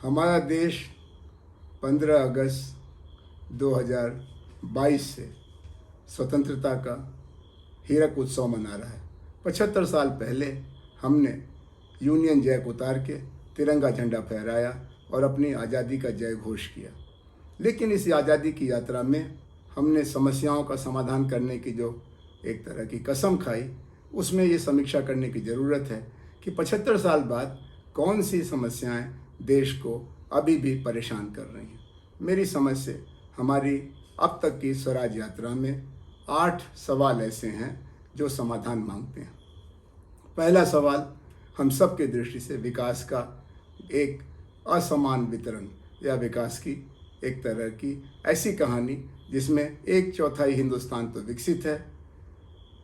हमारा देश 15 अगस्त 2022 से स्वतंत्रता का हीरक उत्सव मना रहा है। 75 साल पहले हमने यूनियन जैक उतार के तिरंगा झंडा फहराया और अपनी आज़ादी का जय घोष किया। लेकिन इस आज़ादी की यात्रा में हमने समस्याओं का समाधान करने की जो एक तरह की कसम खाई, उसमें ये समीक्षा करने की ज़रूरत है कि 75 साल बाद कौन सी समस्याएं देश को अभी भी परेशान कर रही हैं। मेरी समझ से हमारी अब तक की स्वराज यात्रा में 8 सवाल ऐसे हैं जो समाधान मांगते हैं। पहला सवाल हम सब की दृष्टि से विकास का एक असमान वितरण या विकास की एक तरह की ऐसी कहानी जिसमें 1/4 हिंदुस्तान तो विकसित है,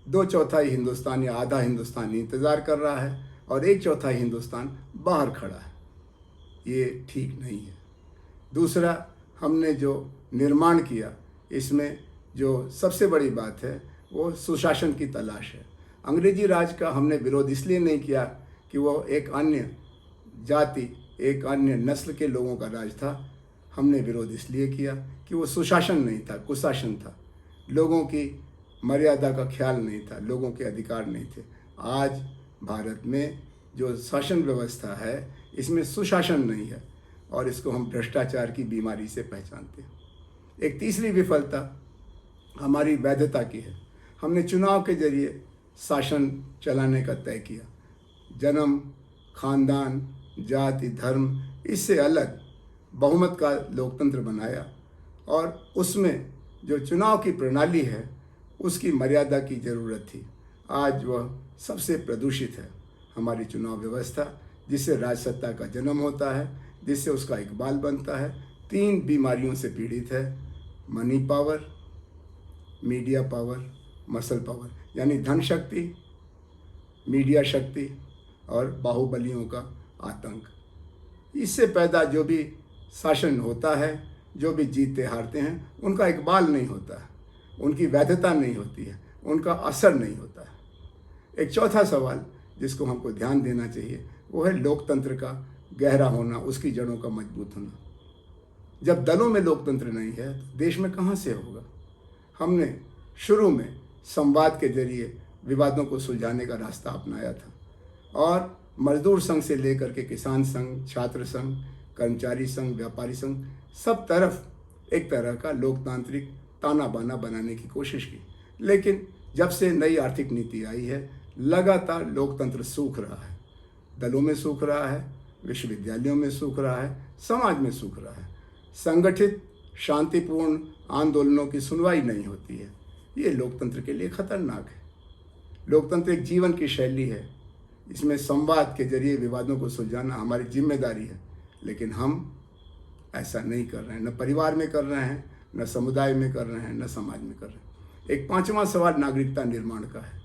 2/4 हिंदुस्तान या आधा हिंदुस्तान इंतज़ार कर रहा है और 1/4 हिंदुस्तान बाहर खड़ा है। ये ठीक नहीं है। दूसरा, हमने जो निर्माण किया इसमें जो सबसे बड़ी बात है वो सुशासन की तलाश है। अंग्रेजी राज का हमने विरोध इसलिए नहीं किया कि वो एक अन्य जाति, एक अन्य नस्ल के लोगों का राज था। हमने विरोध इसलिए किया कि वो सुशासन नहीं था, कुशासन था। लोगों की मर्यादा का ख्याल नहीं था, लोगों के अधिकार नहीं थे। आज भारत में जो शासन व्यवस्था है इसमें सुशासन नहीं है और इसको हम भ्रष्टाचार की बीमारी से पहचानते हैं। एक तीसरी विफलता हमारी वैधता की है। हमने चुनाव के जरिए शासन चलाने का तय किया। जन्म, खानदान, जाति, धर्म इससे अलग बहुमत का लोकतंत्र बनाया और उसमें जो चुनाव की प्रणाली है उसकी मर्यादा की ज़रूरत थी। आज वह सबसे प्रदूषित है। हमारी चुनाव व्यवस्था जिससे राजसत्ता का जन्म होता है, जिससे उसका इकबाल बनता है, 3 बीमारियों से पीड़ित है। Money power, media power, muscle power, यानी धन शक्ति, मीडिया शक्ति और बाहुबलियों का आतंक। इससे पैदा जो भी शासन होता है, जो भी जीतते हारते हैं, उनका इकबाल नहीं होता है, उनकी वैधता नहीं होती है, उनका असर नहीं होता है। एक चौथा सवाल जिसको हमको ध्यान देना चाहिए वो है लोकतंत्र का गहरा होना, उसकी जड़ों का मजबूत होना। जब दलों में लोकतंत्र नहीं है तो देश में कहाँ से होगा। हमने शुरू में संवाद के जरिए विवादों को सुलझाने का रास्ता अपनाया था और मजदूर संघ से लेकर के किसान संघ, छात्र संघ, कर्मचारी संघ, व्यापारी संघ, सब तरफ एक तरह का लोकतांत्रिक ताना बाना बनाने की कोशिश की। लेकिन जब से नई आर्थिक नीति आई है लगातार लोकतंत्र सूख रहा है। दलों में सूख रहा है, विश्वविद्यालयों में सूख रहा है, समाज में सूख रहा है। संगठित शांतिपूर्ण आंदोलनों की सुनवाई नहीं होती है। ये लोकतंत्र के लिए खतरनाक है। लोकतंत्र एक जीवन की शैली है, इसमें संवाद के जरिए विवादों को सुलझाना हमारी जिम्मेदारी है। लेकिन हम ऐसा नहीं कर रहे हैं, न परिवार में कर रहे हैं, न समुदाय में कर रहे हैं, न समाज में कर रहे हैं। एक 5वां सवाल नागरिकता निर्माण का है।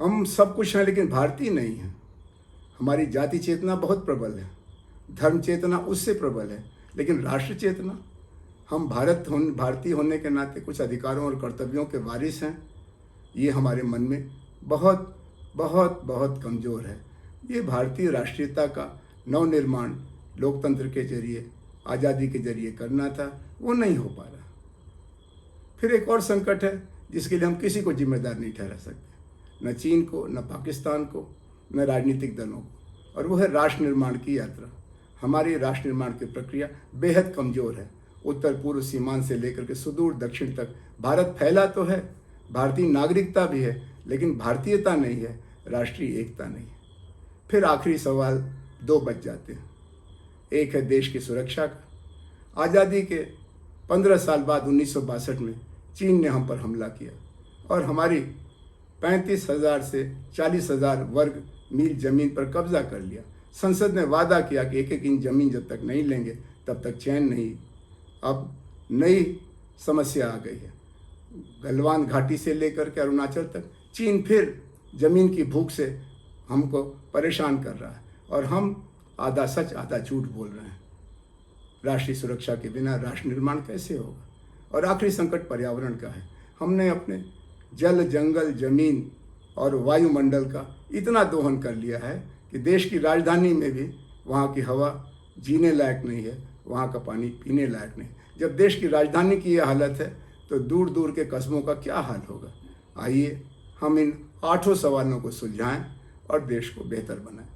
हम सब कुछ हैं लेकिन भारतीय नहीं हैं। हमारी जाति चेतना बहुत प्रबल है, धर्म चेतना उससे प्रबल है, लेकिन राष्ट्र चेतना, हम भारतीय होने के नाते कुछ अधिकारों और कर्तव्यों के वारिस हैं, ये हमारे मन में बहुत बहुत बहुत कमज़ोर है। ये भारतीय राष्ट्रीयता का नवनिर्माण लोकतंत्र के जरिए, आज़ादी के जरिए करना था, वो नहीं हो पा रहा। फिर एक और संकट है जिसके लिए हम किसी को जिम्मेदार नहीं ठहरा सकते, न चीन को, न पाकिस्तान को, न राजनीतिक दलों को, और वो है राष्ट्र निर्माण की यात्रा। हमारी राष्ट्र निर्माण की प्रक्रिया बेहद कमज़ोर है। उत्तर पूर्व सीमांत से लेकर के सुदूर दक्षिण तक भारत फैला तो है, भारतीय नागरिकता भी है, लेकिन भारतीयता नहीं है, राष्ट्रीय एकता नहीं है। फिर आखिरी सवाल 2 बच जाते हैं। एक है देश की सुरक्षा का। आज़ादी के 15 साल बाद 1962 में चीन ने हम पर हमला किया और हमारी 35,000 से 40,000 वर्ग मील ज़मीन पर कब्जा कर लिया। संसद ने वादा किया कि 1-1 इंच ज़मीन जब तक नहीं लेंगे तब तक चैन नहीं। अब नई समस्या आ गई है। गलवान घाटी से लेकर के अरुणाचल तक चीन फिर ज़मीन की भूख से हमको परेशान कर रहा है और हम आधा सच आधा झूठ बोल रहे हैं। राष्ट्रीय सुरक्षा के बिना राष्ट्र निर्माण कैसे होगा। और आखिरी संकट पर्यावरण का है। हमने अपने जल, जंगल, ज़मीन और वायुमंडल का इतना दोहन कर लिया है कि देश की राजधानी में भी वहाँ की हवा जीने लायक नहीं है, वहाँ का पानी पीने लायक नहीं। जब देश की राजधानी की यह हालत है तो दूर दूर के कस्बों का क्या हाल होगा। आइए हम इन 8 सवालों को सुलझाएं और देश को बेहतर बनाएं।